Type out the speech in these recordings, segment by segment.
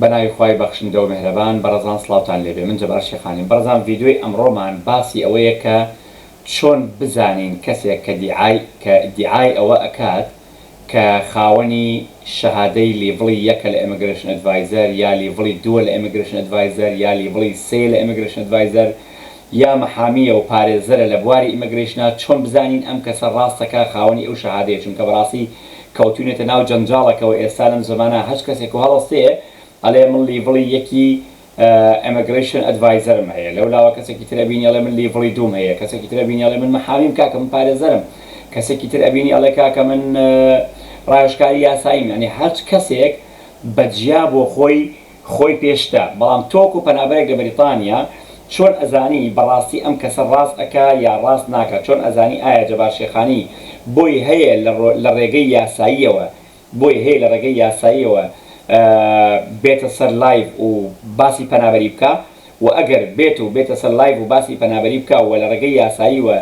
بەناوی خوای بەخشندە و مهرەبان بەڕێزان سڵاوتان لێبێ. من جەبار شێخانیم. بەڕێزان ڤیدیۆی ئەمڕۆمان باسی ئەوەیە کە چۆن بزانین کەسێک کە ئیدعای ئەوە ئەکات کە خاوەنی شەهادەی لیڤڵی یەکە لە ئیمیگریشن ئەدڤایزەر یا لیڤڵی دووە لە ئیمیگریشن ئەدڤایزەر یا لیڤڵی سێ لە ئیمیگریشن ئەدڤایزەر یا مەحامیە و پارێزەرە لە بواری ئیمیگریشنە، چۆن بزانین ئەم کەسە ڕاستەکە خاوەنی ئەو شەهادەیە، چونکە بەڕاستی کەوتونێتە ناو جەنجاڵەکەەوە ئێستا لەم زمانە هەچ کەسێک و هەڵەستەیە ئەڵێ من لیڤڵی یەکی ئیمیگریشن ئەدڤایزەرم هەیە، لەولاوە کەسێکی تر ئەبینی ئەڵێ من لیڤڵی دووم هەیە، کەسێکی تر ئەبینی ئەڵێ من مەحامیم کاکە من پارێزەرم، کەسێکی تر ئەبینی ئەڵێ کاکە من ڕایشکاری یاساییم. یعنی هەر کەسێک بەجیا بۆ خۆی پێشتا. بەڵام تۆک و پەنابەرێک لە بەریتانیا چۆن ئەزانی بەڕاستی ئەم کەسە ڕاست ئەکا یا ڕاست ناکات؟ چۆن ئەزانی ئایا جەبار شێخانی بۆی هەیە لە ڕێگەی یاساییەوە بێتە سەر لایڤ و باسی پەنابەری بکە، و ئەگەر بێتە سەر لایڤ و باسی پەنابەری بکە و لە ڕێگەی یاساییوە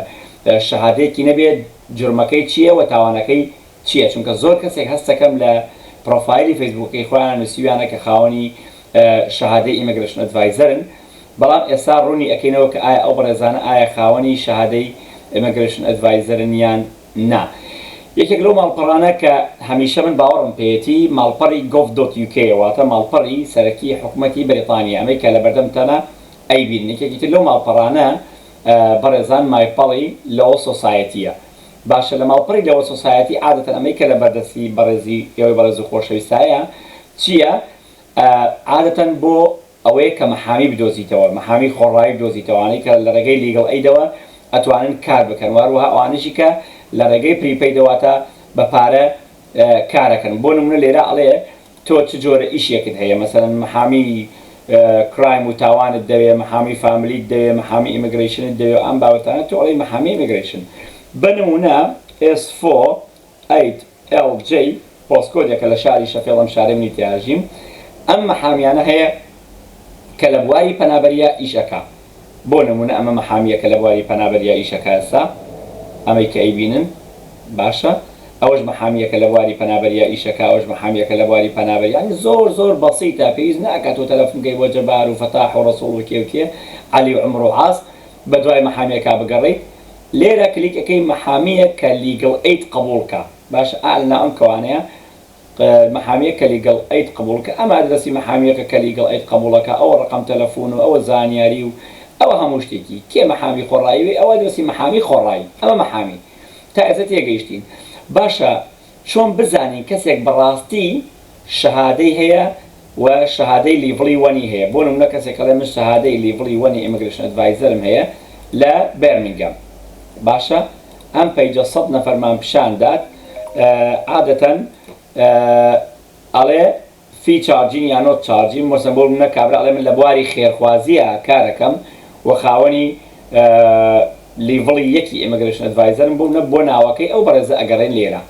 شەهادەیەکی نەبێت، جرمەکەی چییە و تاوانەکەی چییە؟ چونکە زۆر کەسێک هەستەکەم لە پرۆفایلی فەیسبووکەی خۆیان نووسیویانە کە خاوەنی شەهادەی ئیمیگریشن ئەدڤایزەرن، بەڵام ئێستا ڕوونی ئەکەینەوە کە ئایا ئەو بەڕێزانە ئایا خاوەنی شەهادەی ئیمیگریشن ئەدڤایزەرن یان نا. یەکێک لەو ماڵپەڕانە کە هەمیشە من باوەڕم پێێتی ماڵپەڕی gov.uk واتە ماڵپەڕی سەرەکی حکوومەتی بەریتانیا، ئەمەی کە لە بەردەمتەنە ئەیبین. یەکێکی تر لەو ماڵپەڕانە بەڕێزان مایپەڵی لەوە سۆسایەتیە. باشە لە ماڵپەڕی لەوە سۆسایەتی عادەتەن ئەمەی کە لە بەردەستی بەڕێزی ئێوەی بەڕێز و خۆشەویستایە چییە؟ عادەتەن بۆ ئەوەیە کە مەحامی بدۆزیتەوە، مەحامی خۆڕایی بدۆزیتەوەوانەی کە لە ڕێگەی لیگەڵ ئەیدەوە ئەتوانن کار بکەن، واروها ئەوانشی کە لە ڕێگەی پریپەیدەواتە بە پارە کارەکەن. بۆ نمونە لێرە ئەڵێ تۆ چ جۆرە ئیشێکت هەیە، مەسەڵەن مەحامی کرایم و تاوانت دەوێ، مەحامی فامیلیت دەوێ، مەحامی ئیمیگریشنت دەوێ، ئەم بابەتانە تۆ ئەڵێ مەحامی ئیمیگریشن. بنمونە S48LJ پۆستکۆدێکە لە شاری شەفێڵ، ئەم شارەی منی تیاژیم، ئەم مەحامیانە هەیە کە لە بواری پەنابەریە ئیشەکە. بۆ نمونە ئەمە مەحامیە کە لە بواری پەنابەریە ئیشەکە ئێستا ئەمەی کە ئەیبینن باشە، ئەوەش مەحامیەکە لە بواری پەنابەریە ئیشەکە، ئەوەش مەحامیەکە لە بواری پەنابەریە. زۆر بەسیتە، پێویست ناکات تۆ تەلەفۆنکەی بۆ جەبار و فەتاح و ڕەسوڵ و کێ عەلی و عومر و عاس بە دوای مەحامیەکە بگەڕێیت. لێرە کلیکەکەی مەحامیە کە لیگەڵ ئەید قبوڵکە. باش ئالنا ئەم کەوانەیە مەحامیە کە لیگەڵ ئەید قبوڵکە، ئەمە دەستی مەحامیەکە کە لیگەڵ ئەید قبوڵەکە، ئەوە ڕقم تەلەفۆن و ئەوە زانیاری و ئەوە هەموو شتێکی کێ مەحامی خۆڕایی، ئەوە دەستی مەحامی خۆڕایی، ئەمە مەحامی تا ئێستا تێگەیشتین. باشە چۆن بزانین کەسێک بەڕاستی شەهادەی هەیە و شەهادەی لیڤڵی وەنی هەیە؟ بۆ نمونە کەسێک ئەڵێ من شەهادەی لیڤڵی وەنی ئیمیگریشن ئەدڤایزەرم هەیە لە بێرمینگەم. باشە ئەم پەیجە 100 نەفەرمان پیشاندات، عادەتەن ئەڵێ فی چارجین یان نۆت چارجین، مەسەڵەن بۆ نمونە کابرا ئەڵێ من لە بواری خێرخوازیە کارەکەم و خاوەنی لیڤڵی یەکی ئیمیگریشن ئەدڤایزەرم بۆ ناوەکەی ئەو بەڕێزە ئەگەڕێن لێرە.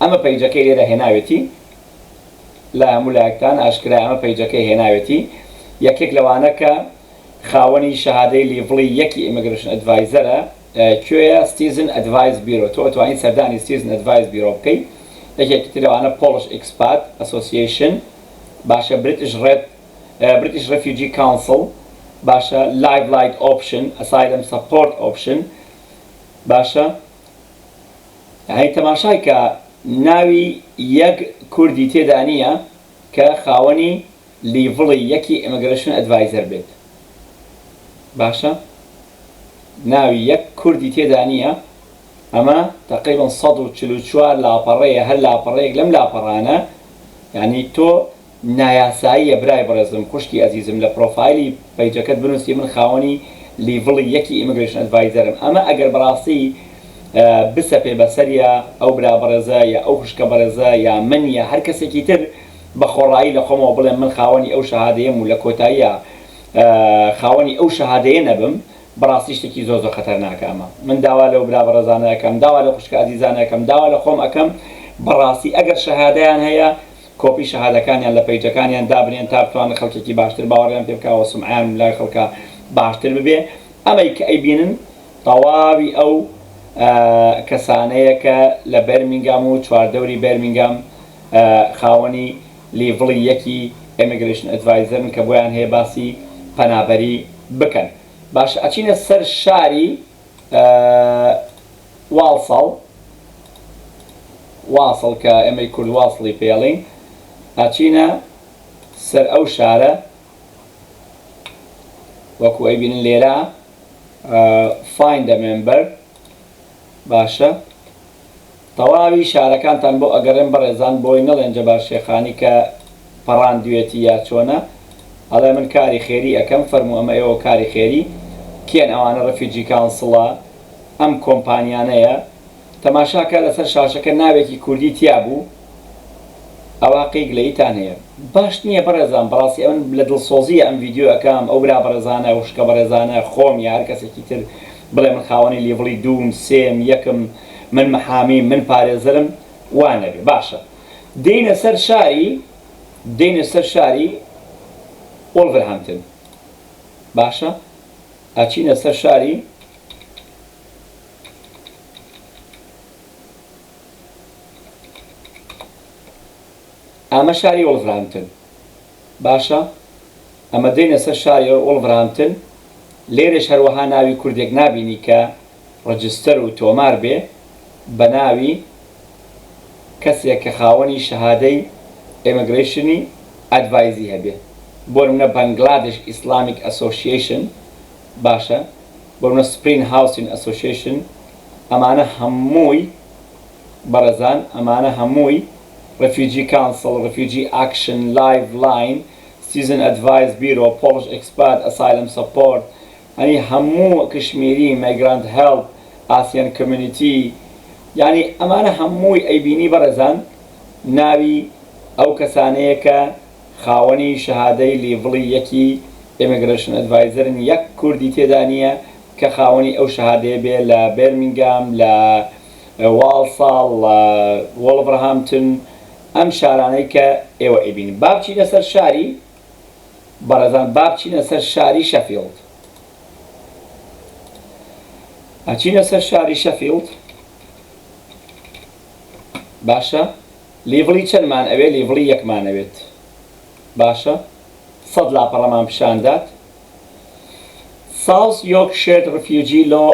ئەمە پەیجەکەی لێرە هێناوێتی لە هەموو لایەکتان ئاشکرای، ئەمە پەیجەکەی هێناوێتی. یەکێک لەوانە کە خاوەنی شەهادەی لیڤڵی یەکی ئیمیگریشن ئەدڤایزەرە کوێیە؟ ستیزن ئەدڤایز بیرۆ. تۆ ئەتوانین سەردانی ستیزن ئەدڤایز بیرۆ بکەیت. یەکێکی تر لەوانە پۆڵش ئێکسپات ئەسۆسیێشن، باشە بریتیش ڕێفیوجی کاونسڵ، باشە لایڤ لایت ئۆپشن، ئەسایلم سەپۆرت ئۆپشن. باشە هەی تەماشای کە ناوی یەک کوردی تێدا نییە کە خاوەنی لیڤڵی یەکی ئیمیگریشن ئەدڤایزەر بێت. باشە ناوی یەک کوردی تێدا نییە. ئەمە تقریبا 144 لاپەڕەیە، هەر لاپەڕەیەک لەم لاپەڕانە. یعنی تۆ نایاساییە برای بەڕێزم خوشکی ئەزیزم لە پرۆفایلی پەیجەکەت بنووسی من خاوەنی لیڤڵی یەکی ئیمیگریشن ئەدڤایزەرم. ئەمە ئەگەر بەڕاستی بسەپێ بەسەریە ئەو برا بەڕێزە یا ئەو خوشکە بەڕێزە یا من یا هەر کەسێکی تر بە خۆڕایی لە خۆمەوە بڵێم من خاوەنی ئەو شەهادەیەم و لە کۆتاییە خاوەنی ئەو شەهادەیە نەبم، بەڕاستی شتێکی زۆر خەتەرناکە. ئەمە من داوا لەو برا بەڕێزانە ئەەکەم، داوا لە خوشکە ئەزیزانە ئەەکەم، داوا لە خۆم ئەەکەم بەڕاستی ئەگەر شەهادەیان هەیە کۆپی شەهادەکانیان لە پەیجەکانیان دابنێن تا بتوانن خەڵکێکی باشتر باوەڕیان پێ بکەوە، سمعیان لای خەڵکە باشتر ببێ. ئەمەی کە ئەیبینن تەواوی ئەو کەسانەیە کە لە بەرمینگام و چواردەوری بەرمینگام خاوەنی لیڤڵی یەکی immigration advisor کە بۆیان هەیە باسی پەنابەری بکەن. باش ئەچینە سەر شاری واڵسەڵ کە ئێمەی کورد واڵسڵی پێڵین، ئەچینە سەر ئەو شارە وەکو ئەیبینن لێرە find a member. باشە تەواوی شارەکانتان بۆ ئەگەڕێن بەڕێزان بۆی نەڵێن جەبار شێخانی کە پەڕاندوێتی یا چۆنە، ئەڵێ من کاری خێری ئەەکەم، فەرموو ئەمە ئێوە کاری خێری کێن ئەوانە ڕەفیجی کاونسڵە ئەم کۆمپانیانەیە تەماشاکە لەسەر شاشەکە ناوێکی کوردی تیا بوو، ئەواقی گلەیتان هەیە. باش نییە بەڕێزان، بەڕاستی ئەمن لە دڵسۆزیە ئەم ڤیددیو ئەەکەم ئەو برا بەڕێزانە وشکە بەڕێزانە خۆم یار کەسێکی تر بڵێ من خاوەنی لیڤڵی دووم سێم یەکم من مەحامی من پارێزرم وانەبێ. باشە دێنە سەر شاری وۆڵڤرهامپتن. باشە ئەچینە سەر شاری ئەمە شاری وۆڵڤرهامپتن. باشە ئەمە دێنە سەر شاری وۆڵڤرهامپتن. لێرەش هەروەها ناوی کوردێک نابینی کە ڕەجستەر و تۆمار بێ بە ناوی کەسێک کە خاوەنی شەهادەی ئێمەگرێشنی ئەدڤایزی هەبێ. بۆ نمونە بەنگلادش ئیسلامیک ئەسۆسیێشن. باشە بۆ نمونە سپرین هاوسین ئەسۆسیێشن. ئەمانە هەمووی بەڕێزان، ئەمانە هەمووی ڕەفیجی کاونسڵ، ڕەفیجی ئاکشن، لایڤ لاین، سیزن ئەدڤایز بیرۆ، پۆلیش ئێکسپات، ئەسایلم سەپۆرت، ئەنی هەموو کشمیری، مایگرانت هێڵپ، ئاسیان کۆمیونیتی، یعنی ئەمانە هەمووی ئەیبینی بەڕێزان ناوی ئەو کەسانەیە کە خاوەنی شەهادەی لیڤڵی یەکی ئێمەگرێشن ئەدڤایزرن. یەک کوردی تێدا نییە کە خاوەنی ئەو شەهادەیە بێ لە بێرمینگام، لە واڵساڵ، لە وۆڵڤرهامپتن، ئەم شارانەی کە ئێوە ئەیبینن. با بچینە سەر شاری بەڕێزان، با بچینە سەر شاری شەفیڵد. ئەچینە سەر شاری شەفیڵد. باشە لیڤڵی چەندمان ئەوێ؟ لیڤڵی یەکمان ئەوێت. باشە 100 لاپەڕەمان پیشاندات. ساوس یۆرکشایر ڕفیوجی لۆ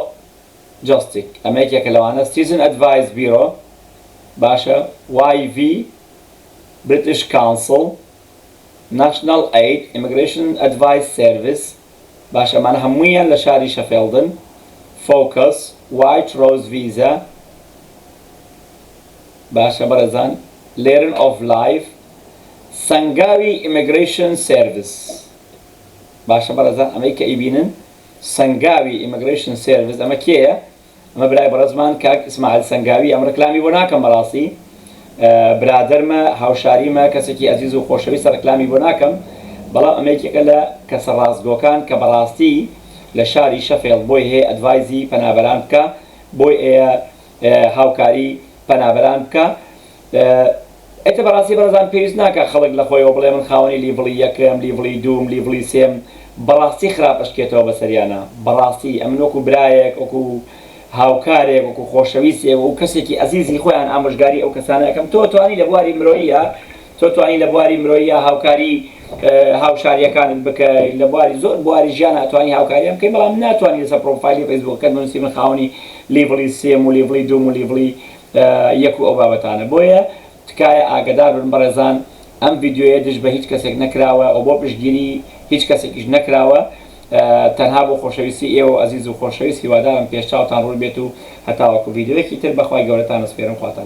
جاستیک، ئەمە یەکێکە لەوانە. سیزن ئەدڤایز بیرۆ. باشە YV بریتیش کاونسڵ، ناشنال ئەید، ئیمیگرێشن ئەدڤایز سێرڤیس. باشە ئەمانە هەموویان لە شاری شەفیڵدن. فۆکس، وایت ڕۆز ڤیزا. باشە بەڕێزان لێرن ئۆف لایف، سەنگاوی ئیمیگرێشن سێرڤیس. باشە بەڕێزان ئەمەی کە ئەیبینن سەنگاوی ئیمیگرێشن سێرڤیس، ئەمە کێیە؟ ئەمە برای بەڕێزمان کاک ئیسماعیل سەنگاوی. ئەم ڕکلامی بۆ ناکەم بەڕاستی، برادەرمە، هاوشاریمە، کەسێکی ئەزیز و خۆشەویستە، ڕکلامی بۆ ناکەم، بەڵام ئەمەیەکێکە لە کەسە ڕاستگۆکان کە بەڕاستی لە شاری شەفیڵد بۆی هەیە ئەدڤایزی پەنابەران بکە، بۆی هاوکاری پەنابەران بکە. ئێتە بەڕاستی بەڕێزان پێویست ناکە خەڵک لە خۆیەوە بڵێ من خاوەنی لیڤڵی یەکەم، لیڤڵی دووم، لیڤڵی سێم. بەڕاستی خراپەشکێتەوە بەسەریانە. بەڕاستی ئەم وەکو برایەک، وەکو هاوکارێک، وەکو خۆشەویستێک و کەسێکی ئەزیزی خۆیان ئامۆژگاری ئەو کەسانە ئەەکەم. تۆ توانی لە بواری مرۆییە، تۆ توانی لە بواری مرۆییە هاوکاری هاوشاریەکانت بکەیت، لە بواری زۆر بواری ژیان ناتوانانی هاوکاریان بکەیت، بەڵام ناتوانانی لەسەر پرۆفایلی فەیسبووکەکەت بنووسی من خاوەنی لیڤڵی سێم و لیڤڵی دووم و لیڤڵی یەک و ئەو بابەتانە. بۆیە تکایە ئاگادار بن بەڕێزان، ئەم ڤیددیۆیە دژ بە هیچ کەسێک نەکراوە، ئەو بۆ پشتگیری هیچ کەسێکیش نەکراوە، تەنها بۆ خۆشەویستی ئێوە ئەزیز و خۆشەویست. هیوادارم پێشچاوتان ڕوون بێت و هەتاوەکو ڤیددیۆیەکی تر بەخوای گەورەتان سپێرم خواتان.